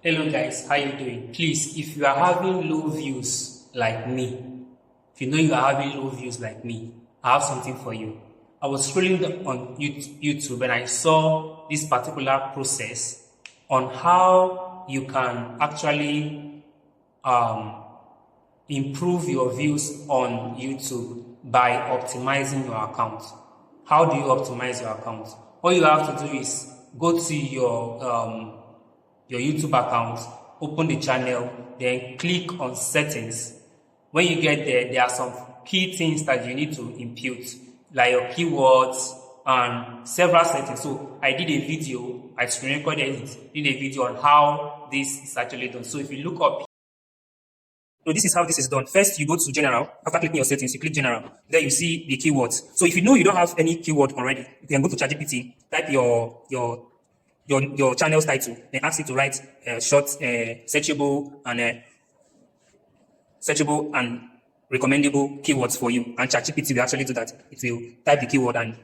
Hello guys, how you doing? Please, if you are having low views like me, if you know you are having low views like me, I have something for you. I was scrolling on YouTube and I saw this particular process on how you can actually um, improve your views on YouTube by optimizing your account. How do you optimize your account? All you have to do is go to your YouTube account, open the channel, then click on settings. When you get there, there are some key things that you need to input, like your keywords and several settings. So I did a video, I screen recorded it, did a video on how this is actually done. So if you look up, so this is how this is done. First, you go to general. After clicking your settings, you click general. Then you see the keywords. So if you know you don't have any keyword already, you can go to ChatGPT, type your channel's title, then ask it to write short, searchable and recommendable keywords for you. And ChatGPT will actually do that. It will type the keyword and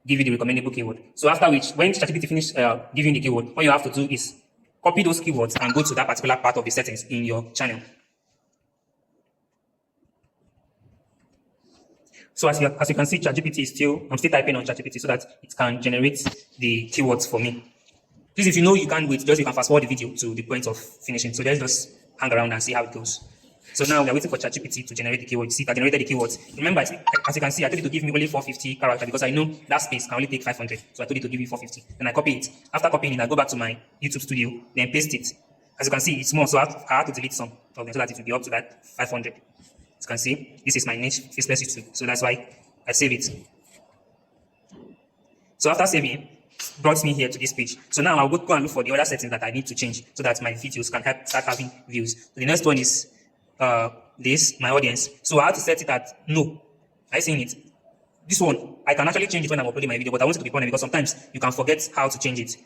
give you the recommendable keyword. So after which, when ChatGPT finishes giving the keyword, all you have to do is copy those keywords and go to that particular part of the settings in your channel. So as you can see, ChatGPT is I'm still typing on ChatGPT so that it can generate the keywords for me. Please, if you know you can't wait, you can fast forward the video to the point of finishing. So let's just hang around and see how it goes. So now we are waiting for ChatGPT to generate the keywords. See, it generated the keywords. Remember, as you can see, I told it to give me only 450 characters because I know that space can only take 500. So I told it to give me 450. Then I copy it. After copying it, I go back to my YouTube studio, then paste it. As you can see, it's more, so I have to delete some of them so that it will be up to that 500. As you can see, this is my niche, Faceless YouTube. So that's why I save it. So after saving, brought me here to this page. So now I'll go and look for the other settings that I need to change so that my videos can start having views. So the next one is this, my audience. So I have to set it at no. Are you seeing it? This one, I can actually change it when I'm uploading my video, but I want it to be permanent because sometimes you can forget how to change it.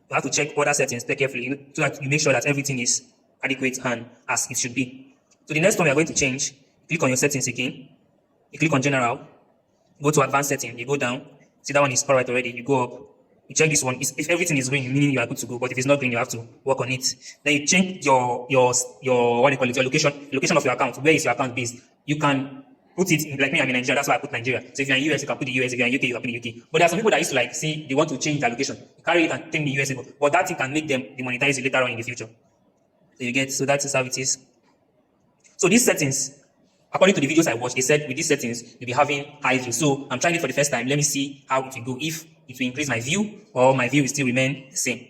You have to check other settings very carefully so that you make sure that everything is adequate and as it should be. So the next one we are going to change, click on your settings again. You click on general, go to advanced setting, you go down. See, that one is alright already. You go up, you check this one. If everything is green, meaning you are good to go. But if it's not green, you have to work on it. Then you change your what do you call it, your location of your account. Where is your account based? You can put it in, like me, I'm in Nigeria, that's why I put Nigeria. So if you're in US, you can put the US. If you're in UK, you can put the UK. But there are some people that used to like say they want to change their location. You carry it and take the US, but that thing can make them demonetize you later on in the future. So you get, so that is how it is. So these settings, according to the videos I watched, they said with these settings, you'll be having high views. So I'm trying it for the first time. Let me see how it will go. If it will increase my view or my view will still remain the same.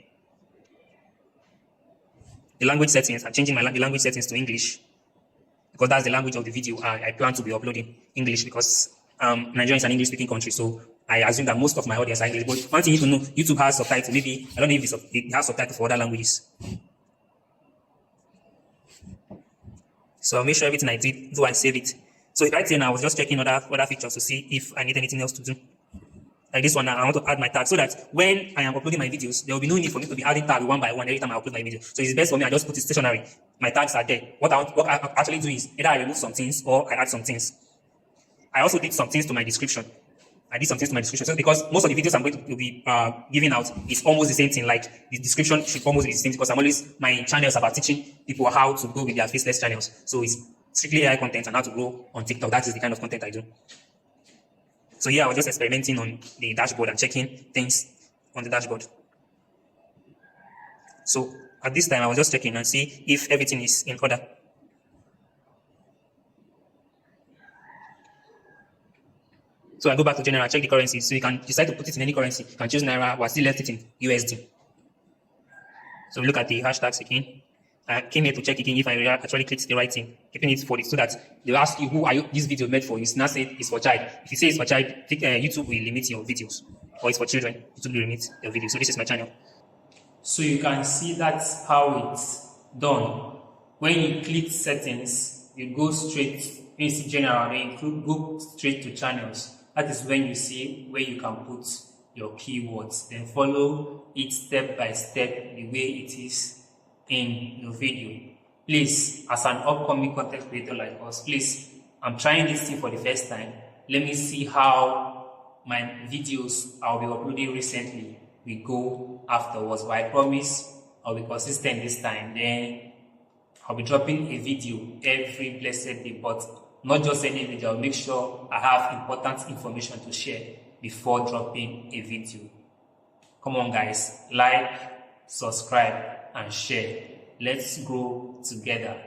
The language settings, I'm changing the language settings to English because that's the language of the video I plan to be uploading. English because Nigeria is an English speaking country. So I assume that most of my audience are English. But one thing you need to know, YouTube has subtitles. Maybe, I don't know if it has subtitles for other languages. So I'll make sure everything I did, though I save it. So right here now, I was just checking other features to see if I need anything else to do. Like this one now, I want to add my tag so that when I am uploading my videos, there will be no need for me to be adding tags one by one every time I upload my video. So it's best for me, I just put it stationary. My tags are there. What I actually do is either I remove some things or I add some things. I also did some things to my description. So because most of the videos I'm going to be giving out is almost the same thing. Like the description should almost be the same because my channel is about teaching people how to go with their faceless channels. So it's strictly AI content and how to grow on TikTok. That is the kind of content I do. So yeah, I was just experimenting on the dashboard and checking things on the dashboard. So at this time, I was just checking and see if everything is in order. So I go back to general, check the currency. So you can decide to put it in any currency. You can choose Naira, but still left it in USD. So we look at the hashtags again. I came here to check again if I actually clicked the right thing, keeping it for this so that they'll ask you who are this video made for. You now say it's for child. If you say it's for child, YouTube will limit your videos. Or it's for children, YouTube will limit your videos. So this is my channel. So you can see that's how it's done. When you click settings, you go straight, when you see general, then you go straight to channels. That is when you see where you can put your keywords. Then follow it step by step the way it is in your video. Please, as an upcoming content creator like us, please, I'm trying this thing for the first time. Let me see how my videos I'll be uploading recently will go afterwards. But I promise I'll be consistent this time. Then I'll be dropping a video every blessed day, but not just any video. I'll make sure I have important information to share before dropping a video. Come on guys, like, subscribe and share. Let's grow together.